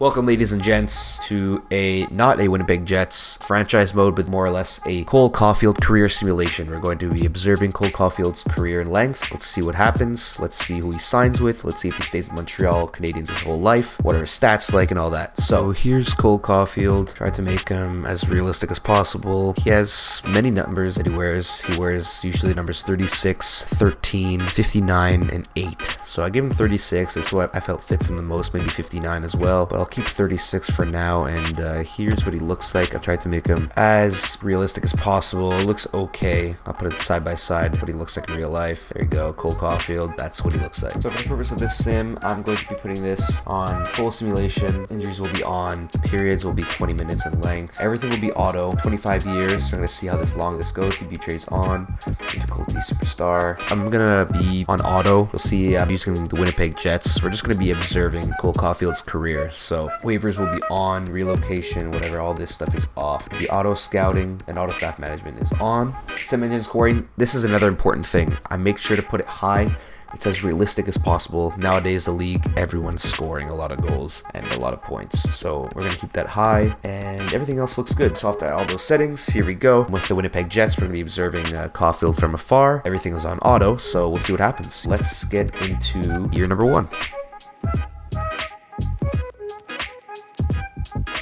Welcome, ladies and gents, to not a Winnipeg Jets franchise mode, but more or less a Cole Caufield career simulation. We're going to be observing Cole Caufield's career in length. Let's see what happens. Let's see who he signs with. Let's see if he stays with Montreal Canadiens his whole life. What are his stats like and all that. So here's Cole Caufield. Tried to make him as realistic as possible. He has many numbers that he wears. He wears usually numbers 36, 13, 59, and 8. So I gave him 36. That's what I felt fits him the most. Maybe 59 as well. But I'll keep 36 for now, and here's what he looks like. I've tried to make him as realistic as possible. It looks okay. I'll put it side by side what he looks like in real life. There you go, Cole Caufield. That's what he looks like. So for the purpose of this sim, I'm going to be putting this on full simulation. Injuries will be on. Periods will be 20 minutes in length. Everything will be auto. 25 years. So I'm going to see how long this goes. TB trays on. Difficulty superstar. I'm going to be on auto. You'll see I'm using the Winnipeg Jets. We're just going to be observing Cole Caufield's career. So waivers will be on, relocation, whatever, all this stuff is off. The auto scouting and auto staff management is on. Sim engine scoring, this is another important thing. I make sure to put it high. It's as realistic as possible. Nowadays, the league, everyone's scoring a lot of goals and a lot of points. So we're going to keep that high, and everything else looks good. So after all those settings, here we go. With the Winnipeg Jets, we're going to be observing Caufield from afar. Everything is on auto, so we'll see what happens. Let's get into year number 1.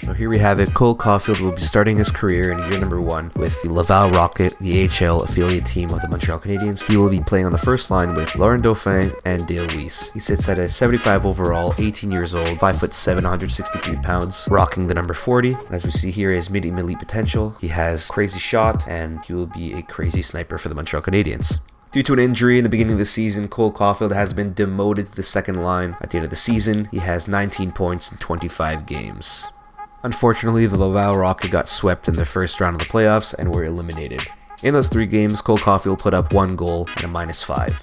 So here we have it. Cole Caufield will be starting his career in year number 1 with the Laval Rocket, the AHL affiliate team of the Montreal Canadiens. He will be playing on the first line with Laurent Dauphin and Dale Weiss. He sits at a 75 overall, 18 years old, 5'7", 163 pounds, rocking the number 40. As we see here, his medium elite potential. He has crazy shot, and he will be a crazy sniper for the Montreal Canadiens. Due to an injury in the beginning of the season, Cole Caufield has been demoted to the second line. At the end of the season, he has 19 points in 25 games. Unfortunately, the Laval Rocket got swept in the first round of the playoffs and were eliminated. In those 3 games, Cole Caufield put up 1 goal and a -5.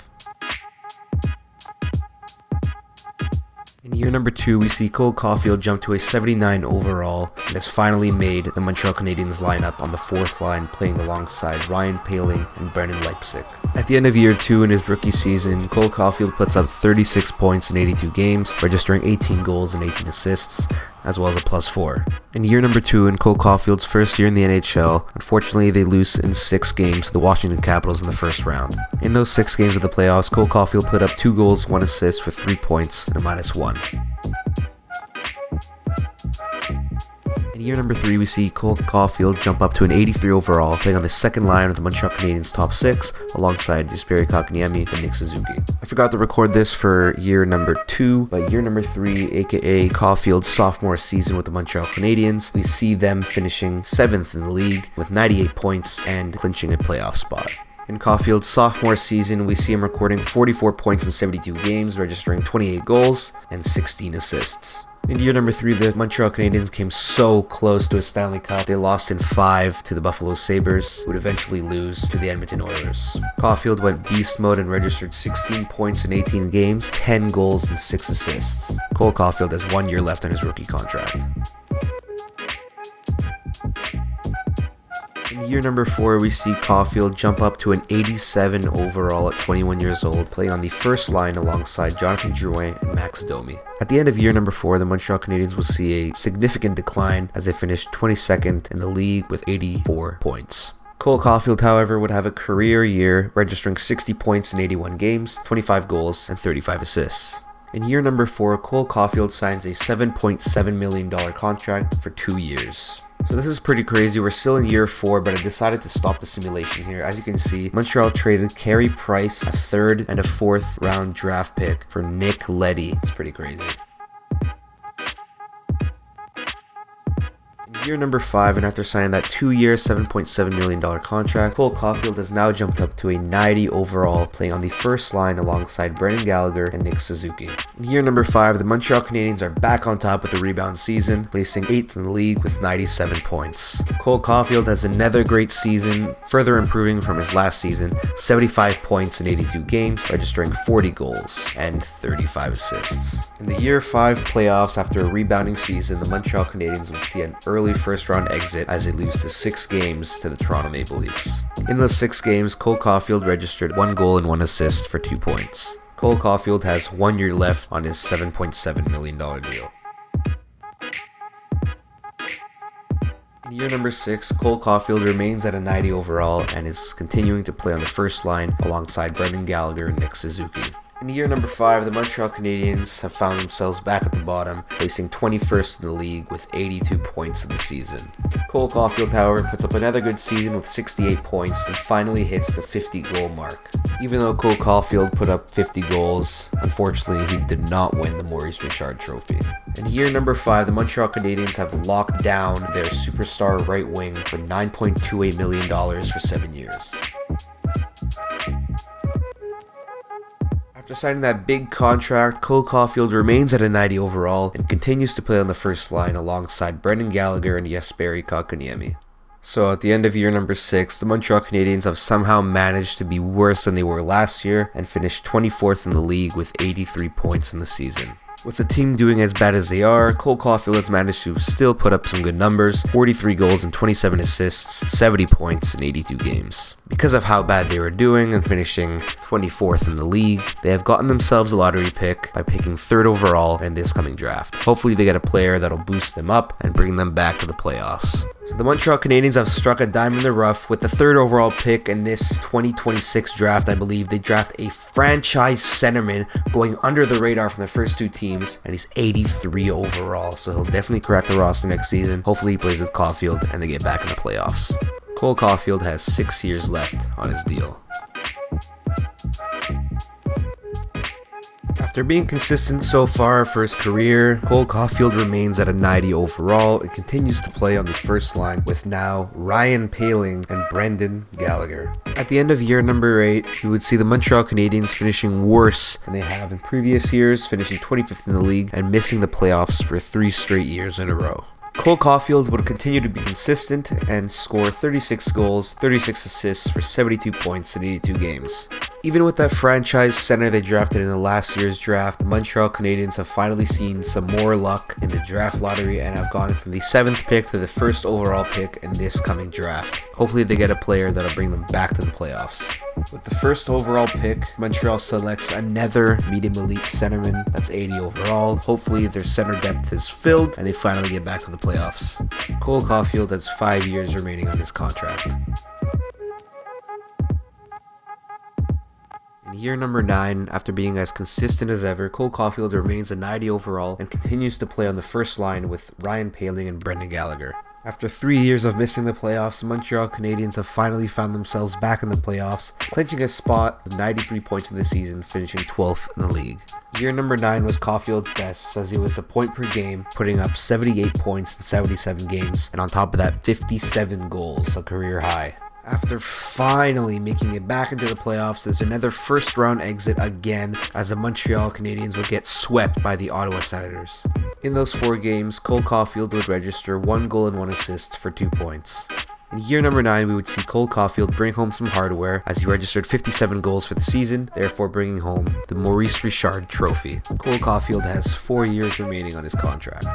In year number 2, we see Cole Caufield jump to a 79 overall and has finally made the Montreal Canadiens lineup on the 4th line, playing alongside Ryan Poehling and Brendan Leipsic. At the end of year 2 in his rookie season, Cole Caufield puts up 36 points in 82 games, registering 18 goals and 18 assists, as well as a +4. In year number 2, in Cole Caufield's first year in the NHL, unfortunately they lose in 6 games to the Washington Capitals in the first round. In those 6 games of the playoffs, Cole Caufield put up 2 goals, 1 assist with 3 points and a -1. In year number 3, we see Cole Caufield jump up to an 83 overall, playing on the second line of the Montreal Canadiens' top 6, alongside Jesperi Kotkaniemi and Nick Suzuki. I forgot to record this for year number 2, but year number 3, aka Caufield's sophomore season with the Montreal Canadiens, we see them finishing 7th in the league with 98 points and clinching a playoff spot. In Caufield's sophomore season, we see him recording 44 points in 72 games, registering 28 goals and 16 assists. In year number 3, the Montreal Canadiens came so close to a Stanley Cup. They lost in 5 to the Buffalo Sabres, who would eventually lose to the Edmonton Oilers. Caufield went beast mode and registered 16 points in 18 games, 10 goals and 6 assists. Cole Caufield has 1 year left on his rookie contract. In year number 4, we see Caufield jump up to an 87 overall at 21 years old, playing on the first line alongside Jonathan Drouin and Max Domi. At the end of year number 4, the Montreal Canadiens will see a significant decline as they finished 22nd in the league with 84 points. Cole Caufield, however, would have a career year, registering 60 points in 81 games, 25 goals, and 35 assists. In year number 4, Cole Caufield signs a $7.7 million contract for 2 years. So this is pretty crazy. We're still in year 4, but I decided to stop the simulation here. As you can see, Montreal traded Carey Price, a 3rd and a 4th round draft pick for Nick Leddy. It's pretty crazy. Year number 5, and after signing that 2-year, $7.7 million contract, Cole Caufield has now jumped up to a 90 overall, playing on the first line alongside Brendan Gallagher and Nick Suzuki. In year number 5, the Montreal Canadiens are back on top with the rebound season, placing 8th in the league with 97 points. Cole Caufield has another great season, further improving from his last season, 75 points in 82 games, registering 40 goals and 35 assists. In the year 5 playoffs, after a rebounding season, the Montreal Canadiens will see an early first round exit as they lose to 6 games to the Toronto Maple Leafs. In those 6 games, Cole Caufield registered 1 goal and 1 assist for 2 points. Cole Caufield has 1 year left on his $7.7 million deal. Year number 6, Cole Caufield remains at a 90 overall and is continuing to play on the first line alongside Brendan Gallagher and Nick Suzuki. In year number 5, the Montreal Canadiens have found themselves back at the bottom, placing 21st in the league with 82 points in the season. Cole Caufield, however, puts up another good season with 68 points and finally hits the 50-goal mark. Even though Cole Caufield put up 50 goals, unfortunately he did not win the Maurice Richard Trophy. In year number 5, the Montreal Canadiens have locked down their superstar right wing for $9.28 million for 7 years. After signing that big contract, Cole Caufield remains at a 90 overall and continues to play on the first line alongside Brendan Gallagher and Jesperi Kotkaniemi. So at the end of year number 6, the Montreal Canadiens have somehow managed to be worse than they were last year and finished 24th in the league with 83 points in the season. With the team doing as bad as they are, Cole Caufield has managed to still put up some good numbers, 43 goals and 27 assists, 70 points in 82 games. Because of how bad they were doing and finishing 24th in the league, they have gotten themselves a lottery pick by picking 3rd overall in this coming draft. Hopefully they get a player that'll boost them up and bring them back to the playoffs. So the Montreal Canadiens have struck a diamond in the rough with the 3rd overall pick in this 2026 draft. I believe they draft a franchise centerman going under the radar from the first 2 teams, and he's 83 overall, so he'll definitely crack the roster next season. Hopefully he plays with Caufield and they get back in the playoffs. Cole Caufield has 6 years left on his deal. After being consistent so far for his career, Cole Caufield remains at a 90 overall and continues to play on the first line with now Ryan Poehling and Brendan Gallagher. At the end of year number 8, you would see the Montreal Canadiens finishing worse than they have in previous years, finishing 25th in the league and missing the playoffs for 3 straight years in a row. Cole Caufield would continue to be consistent and score 36 goals, 36 assists for 72 points in 82 games. Even with that franchise center they drafted in the last year's draft, the Montreal Canadiens have finally seen some more luck in the draft lottery and have gone from the 7th pick to the 1st overall pick in this coming draft. Hopefully they get a player that'll bring them back to the playoffs. With the 1st overall pick, Montreal selects another medium elite centerman that's 80 overall. Hopefully their center depth is filled and they finally get back to the playoffs. Cole Caufield has 5 years remaining on his contract. In year number 9, after being as consistent as ever, Cole Caufield remains a 90 overall and continues to play on the first line with Ryan Poehling and Brendan Gallagher. After 3 years of missing the playoffs, the Montreal Canadiens have finally found themselves back in the playoffs, clinching a spot with 93 points in the season, finishing 12th in the league. Year number 9 was Caufield's best, as he was a point per game, putting up 78 points in 77 games, and on top of that, 57 goals, a career high. After finally making it back into the playoffs, there's another first round exit again, as the Montreal Canadiens would get swept by the Ottawa Senators. In those 4 games, Cole Caufield would register 1 goal and 1 assist for 2 points. In year number 9, we would see Cole Caufield bring home some hardware as he registered 57 goals for the season, therefore bringing home the Maurice Richard Trophy. Cole Caufield has 4 years remaining on his contract.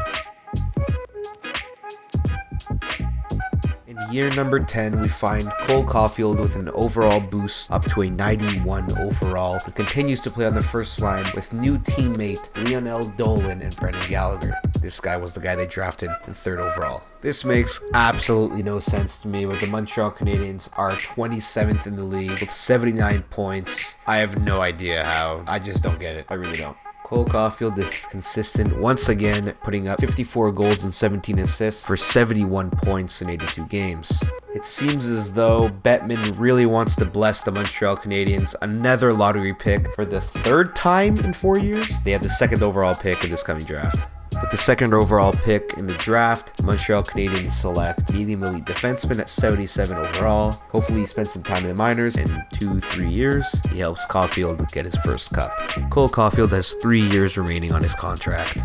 In year number 10, we find Cole Caufield with an overall boost up to a 91 overall and continues to play on the first line with new teammate Lionel Dolan and Brendan Gallagher. This guy was the guy they drafted in 3rd overall. This makes absolutely no sense to me, where the Montreal Canadiens are 27th in the league with 79 points. I have no idea how. I just don't get it. I really don't. Cole Caufield is consistent once again, putting up 54 goals and 17 assists for 71 points in 82 games. It seems as though Bettman really wants to bless the Montreal Canadiens another lottery pick for the 3rd time in 4 years. They have the 2nd overall pick in this coming draft. With the 2nd overall pick in the draft, Montreal Canadiens select medium elite defenseman at 77 overall. Hopefully he spends some time in the minors. In 2-3 years, he helps Caufield get his first cup. Cole Caufield has 3 years remaining on his contract.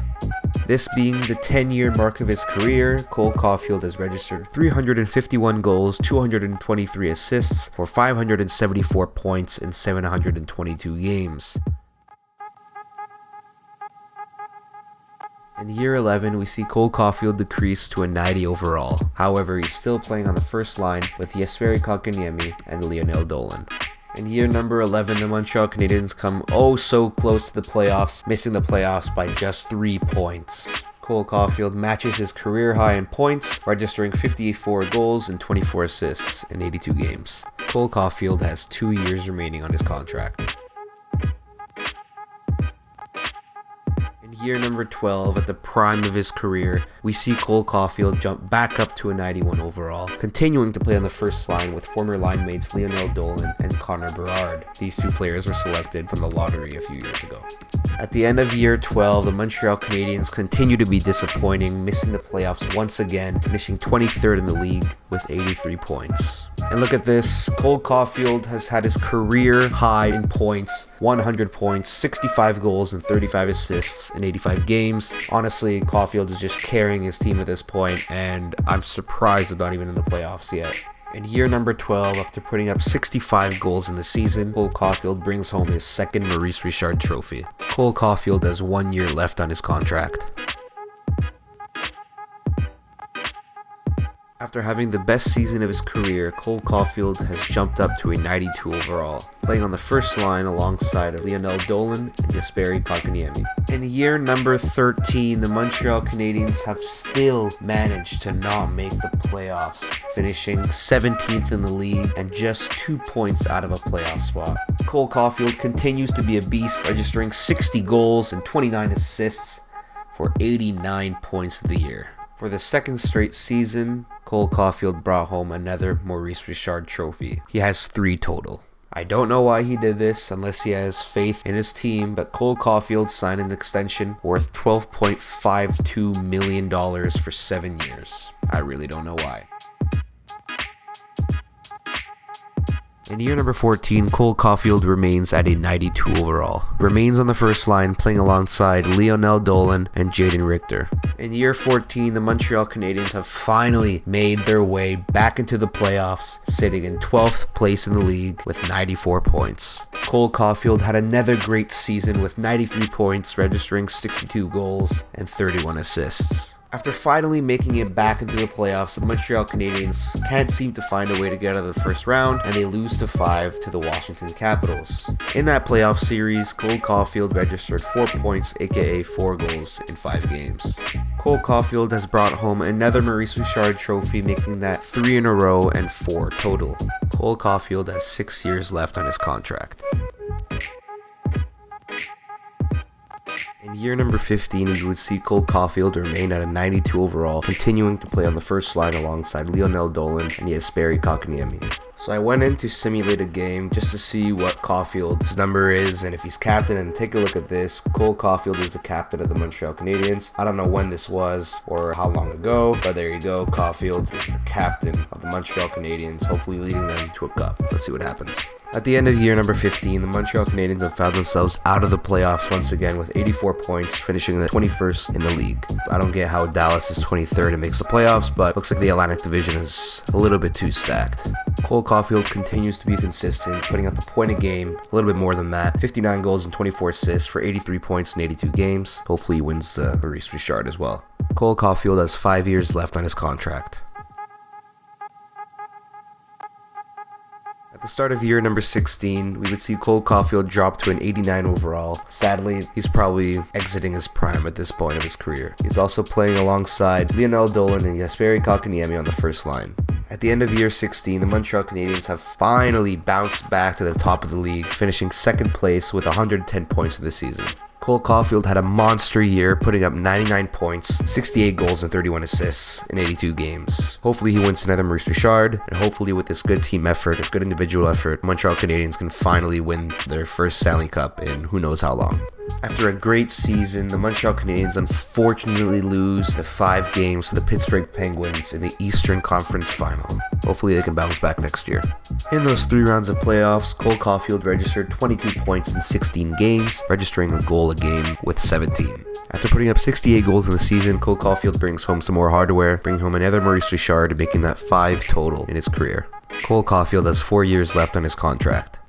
This being the 10-year mark of his career, Cole Caufield has registered 351 goals, 223 assists for 574 points in 722 games. In year 11, we see Cole Caufield decrease to a 90 overall. However, he's still playing on the first line with Jesperi Kotkaniemi and Lionel Dolan. In year number 11, the Montreal Canadiens come oh so close to the playoffs, missing the playoffs by just 3 points. Cole Caufield matches his career high in points, registering 54 goals and 24 assists in 82 games. Cole Caufield has 2 years remaining on his contract. Year number 12, at the prime of his career, we see Cole Caufield jump back up to a 91 overall, continuing to play on the first line with former line mates Lionel Dolan and Connor Berard. These two players were selected from the lottery a few years ago. At the end of year 12, the Montreal Canadiens continue to be disappointing, missing the playoffs once again, finishing 23rd in the league with 83 points. And look at this, Cole Caufield has had his career high in points, 100 points, 65 goals and 35 assists in 85 games. Honestly, Caufield is just carrying his team at this point, and I'm surprised they're not even in the playoffs yet. In year number 12, after putting up 65 goals in the season, Cole Caufield brings home his second Maurice Richard trophy. Cole Caufield has 1 year left on his contract. After having the best season of his career, Cole Caufield has jumped up to a 92 overall, playing on the first line alongside of Lionel Dolan and Jesperi Kotkaniemi. In year number 13, the Montreal Canadiens have still managed to not make the playoffs, finishing 17th in the league and just 2 points out of a playoff spot. Cole Caufield continues to be a beast, registering 60 goals and 29 assists for 89 points of the year. For the second straight season, Cole Caufield brought home another Maurice Richard trophy. He has 3 total. I don't know why he did this unless he has faith in his team, but Cole Caufield signed an extension worth $12.52 million for 7 years. I really don't know why. In year number 14, Cole Caufield remains at a 92 overall. Remains on the first line, playing alongside Lionel Dolan and Jaden Richter. In year 14, the Montreal Canadiens have finally made their way back into the playoffs, sitting in 12th place in the league with 94 points. Cole Caufield had another great season with 93 points, registering 62 goals and 31 assists. After finally making it back into the playoffs, the Montreal Canadiens can't seem to find a way to get out of the first round, and they lose to 5 to the Washington Capitals. In that playoff series, Cole Caufield registered 4 points, aka 4 goals in 5 games. Cole Caufield has brought home another Maurice Richard trophy, making that 3 in a row and 4 total. Cole Caufield has 6 years left on his contract. In year number 15, we would see Cole Caufield remain at a 92 overall, continuing to play on the first line alongside Lionel Dolan and Jesperi Kotkaniemi. So I went in to simulate a game just to see what Caufield's number is and if he's captain, and take a look at this. Cole Caufield is the captain of the Montreal Canadiens. I don't know when this was or how long ago, but there you go. Caufield is the captain of the Montreal Canadiens, hopefully leading them to a cup. Let's see what happens. At the end of year number 15, the Montreal Canadiens have found themselves out of the playoffs once again with 84 points, finishing the 21st in the league. I don't get how Dallas is 23rd and makes the playoffs, but looks like the Atlantic Division is a little bit too stacked. Cole Caufield continues to be consistent, putting up a point a game, a little bit more than that, 59 goals and 24 assists for 83 points in 82 games. Hopefully he wins the Maurice Richard as well. Cole Caufield has 5 years left on his contract. At the start of year number 16, we would see Cole Caufield drop to an 89 overall. Sadly, he's probably exiting his prime at this point of his career. He's also playing alongside Lionel Dolan and Jesperi Kotkaniemi on the first line. At the end of year 16, the Montreal Canadiens have finally bounced back to the top of the league, finishing second place with 110 points of the season. Cole Caufield had a monster year, putting up 99 points, 68 goals and 31 assists in 82 games. Hopefully he wins another Maurice Richard, and hopefully with this good team effort, this good individual effort, Montreal Canadiens can finally win their first Stanley Cup in who knows how long. After a great season, the Montreal Canadiens unfortunately lose the 5 games to the Pittsburgh Penguins in the Eastern Conference Final. Hopefully they can bounce back next year. In those 3 rounds of playoffs, Cole Caufield registered 22 points in 16 games, registering a goal a game with 17. After putting up 68 goals in the season, Cole Caufield brings home some more hardware, bringing home another Maurice Richard, making that 5 total in his career. Cole Caufield has 4 years left on his contract.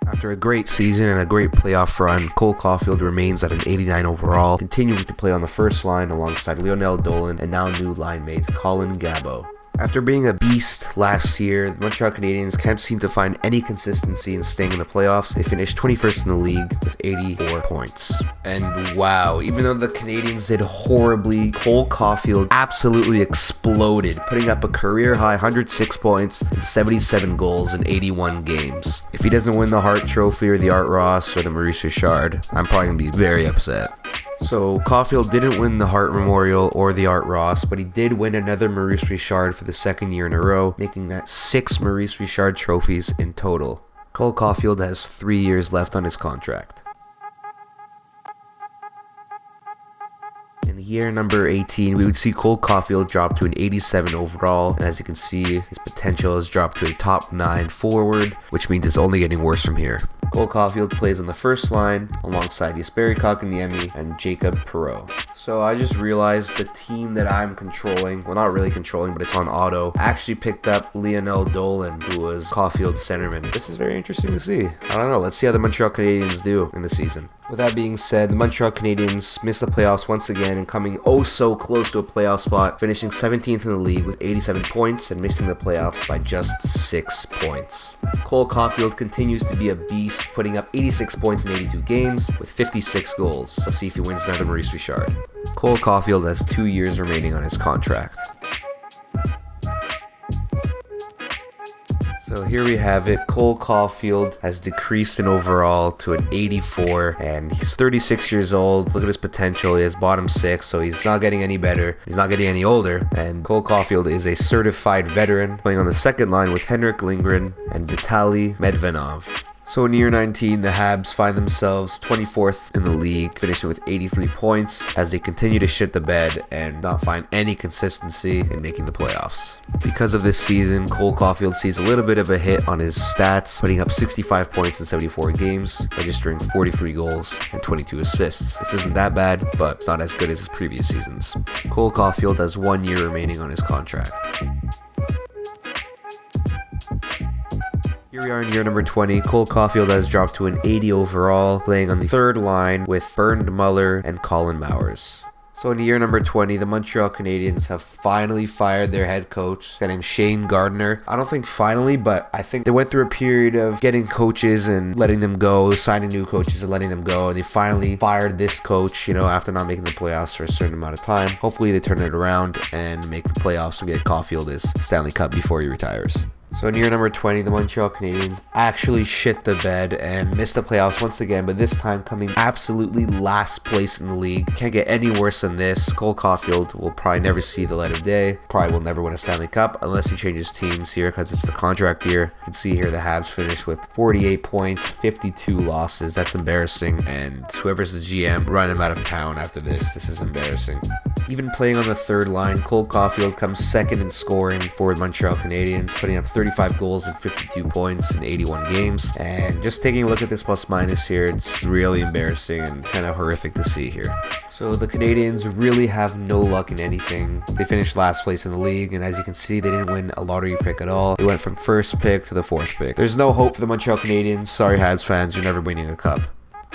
After a great season and a great playoff run, Cole Caufield remains at an 89 overall, continuing to play on the first line alongside Lionel Dolan and now new line mate Colin Gabo. After being a beast last year, the Montreal Canadiens can't seem to find any consistency in staying in the playoffs. They finished 21st in the league with 84 points. And wow, even though the Canadiens did horribly, Cole Caufield absolutely exploded, putting up a career-high 106 points and 77 goals in 81 games. If he doesn't win the Hart Trophy or the Art Ross or the Maurice Richard, I'm probably going to be very upset. So Caufield didn't win the Hart Memorial or the Art Ross, but he did win another Maurice Richard for the second year in a row, making that 6 Maurice Richard trophies in total. Cole Caufield has 3 years left on his contract. In year number 18, we would see Cole Caufield drop to an 87 overall, and as you can see, his potential has dropped to a top 9 forward, which means it's only getting worse from here. Cole Caufield plays on the first line alongside Jesperi Kotkaniemi and Cayden Primeau. So I just realized the team that I'm controlling, well, not really controlling, but it's on auto, actually picked up Lionel Dolan, who was Caufield's centerman. This is very interesting to see. I don't know. Let's see how the Montreal Canadiens do in the season. With that being said, the Montreal Canadiens missed the playoffs once again and coming oh so close to a playoff spot, finishing 17th in the league with 87 points and missing the playoffs by just 6 points. Cole Caufield continues to be a beast, putting up 86 points in 82 games with 56 goals. Let's see if he wins another Maurice Richard. Cole Caufield has 2 years remaining on his contract. So here we have it. Cole Caufield has decreased in overall to an 84, and he's 36 years old. Look at his potential. He has bottom 6, so he's not getting any better. He's not getting any older. And Cole Caufield is a certified veteran, playing on the second line with Henrik Lindgren and Vitaly Medvedev. So in year 19, the Habs find themselves 24th in the league, finishing with 83 points as they continue to shit the bed and not find any consistency in making the playoffs. Because of this season, Cole Caufield sees a little bit of a hit on his stats, putting up 65 points in 74 games, registering 43 goals and 22 assists. This isn't that bad, but it's not as good as his previous seasons. Cole Caufield has 1 year remaining on his contract. Here we are in year number 20. Cole Caufield has dropped to an 80 overall, playing on the third line with Bernd Muller and Colin Mowers. So in year number 20, the Montreal Canadiens have finally fired their head coach, a guy named Shane Gardner. I don't think finally, but I think they went through a period of getting coaches and letting them go, signing new coaches and letting them go, and they finally fired this coach, after not making the playoffs for a certain amount of time. Hopefully they turn it around and make the playoffs and get Caufield his Stanley Cup before he retires. So in year number 20, the Montreal Canadiens actually shit the bed and missed the playoffs once again, but this time coming absolutely last place in the league. Can't get any worse than this. Cole Caufield will probably never see the light of day. Probably will never win a Stanley Cup unless he changes teams here because it's the contract year. You can see here the Habs finished with 48 points, 52 losses. That's embarrassing, and whoever's the GM, run him out of town after this. This is embarrassing. Even playing on the third line, Cole Caufield comes second in scoring for the Montreal Canadiens, putting up 35 goals and 52 points in 81 games. And just taking a look at this plus minus here, it's really embarrassing and kind of horrific to see here. So the Canadiens really have no luck in anything. They finished last place in the league, and as you can see, they didn't win a lottery pick at all. They went from first pick to the fourth pick. There's no hope for the Montreal Canadiens. Sorry, Habs fans, you're never winning a cup.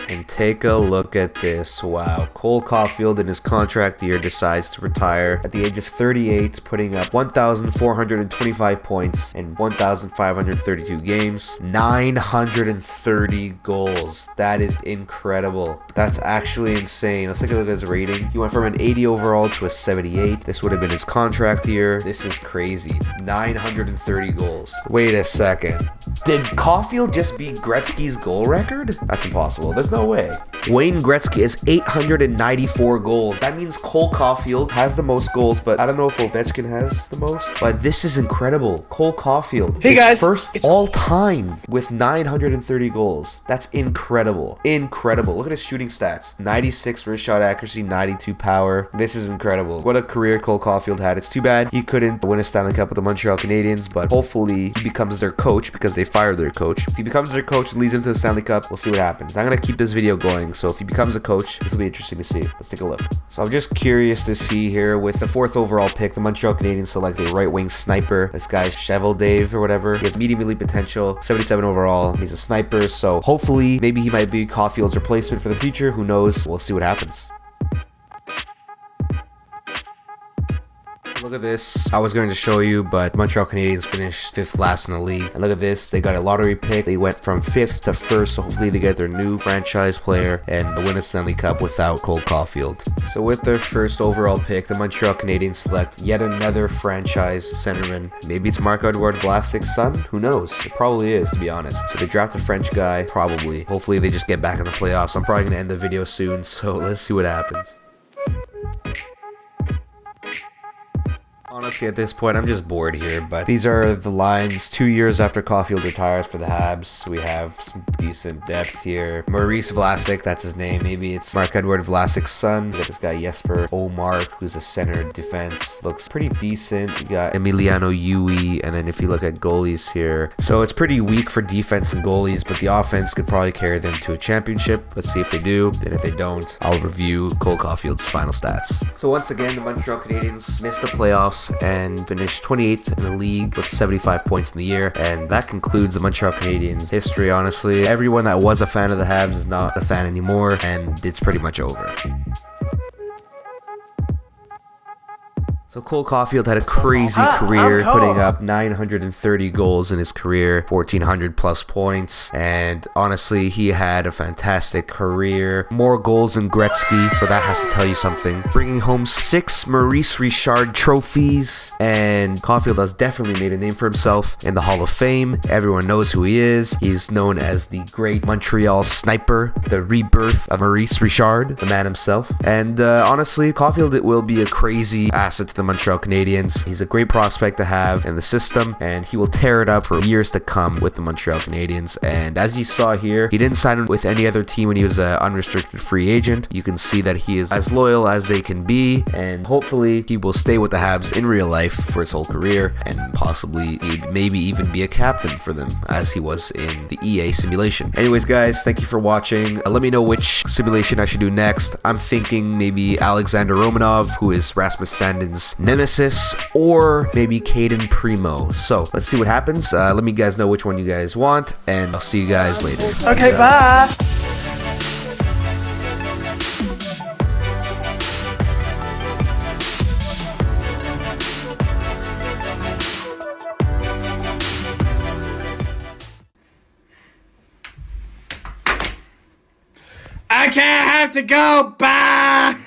And take a look at this. Wow. Cole Caufield in his contract year decides to retire at the age of 38, putting up 1,425 points in 1,532 games, 930 goals. That is incredible. That's actually insane. Let's take a look at his rating. He went from an 80 overall to a 78. This would have been his contract year. This is crazy. 930 goals. Wait a second. Did Caufield just beat Gretzky's goal record? That's impossible. There's no way. Wayne Gretzky has 894 goals. That means Cole Caufield has the most goals, but I don't know if Ovechkin has the most. But this is incredible. Cole Caufield, hey guys, first all time with 930 goals. That's incredible. Incredible. Look at his shooting stats. 96 wrist shot accuracy, 92 power. This is incredible. What a career Cole Caufield had. It's too bad he couldn't win a Stanley Cup with the Montreal Canadiens, but hopefully he becomes their coach because they fired their coach. If he becomes their coach and leads them to the Stanley Cup, we'll see what happens. I'm going to keep this video going, so if he becomes a coach, this will be interesting to see. Let's take a look. So I'm just curious to see here, with the 4th overall pick, the Montreal Canadiens select a right wing sniper. This guy Cheval Dave or whatever. He has medium elite potential, 77 overall. He's a sniper, so hopefully maybe he might be Caufield's replacement for the future. Who knows? We'll see what happens. Look at this. I was going to show you, but Montreal Canadiens finished 5th last in the league. And look at this. They got a lottery pick. They went from 5th to 1st, so hopefully they get their new franchise player and win a Stanley Cup without Cole Caufield. So with their first overall pick, the Montreal Canadiens select yet another franchise centerman. Maybe it's Marc-Edouard Vlasic's son? Who knows? It probably is, to be honest. So they draft a French guy, probably. Hopefully they just get back in the playoffs. I'm probably going to end the video soon, so let's see what happens. Honestly, at this point, I'm just bored here, but these are the lines 2 years after Caufield retires for the Habs. We have some decent depth here. Maurice Vlasic, that's his name. Maybe it's Marc-Edouard Vlasic's son. We got this guy Jesper Omar, who's a center defense. Looks pretty decent. You got Emiliano Yui, and then if you look at goalies here, so it's pretty weak for defense and goalies, but the offense could probably carry them to a championship. Let's see if they do, and if they don't, I'll review Cole Caufield's final stats. So once again, the Montreal Canadiens missed the playoffs and finished 28th in the league with 75 points in the year, and that concludes the Montreal Canadiens history. Honestly, everyone that was a fan of the Habs is not a fan anymore, and it's pretty much over. So Cole Caufield had a crazy career, putting up 930 goals in his career, 1,400 plus points, and honestly, he had a fantastic career. More goals than Gretzky, so that has to tell you something. Bringing home 6 Maurice Richard trophies, and Caufield has definitely made a name for himself in the Hall of Fame. Everyone knows who he is. He's known as the great Montreal sniper, the rebirth of Maurice Richard, the man himself. And honestly, Caufield, it will be a crazy asset to the Montreal Canadiens. He's a great prospect to have in the system, and he will tear it up for years to come with the Montreal Canadiens. And as you saw here, he didn't sign with any other team when he was an unrestricted free agent. You can see that he is as loyal as they can be, and hopefully he will stay with the Habs in real life for his whole career, and possibly maybe even be a captain for them as he was in the EA simulation. Anyways guys, thank you for watching. Let me know which simulation I should do next. I'm thinking maybe Alexander Romanov, who is Rasmus Sandin's nemesis, or maybe Cayden Primeau. So let's see what happens. Let me guys know which one you guys want, and I'll see you guys later. Okay, bye. I can't have to go. Bye.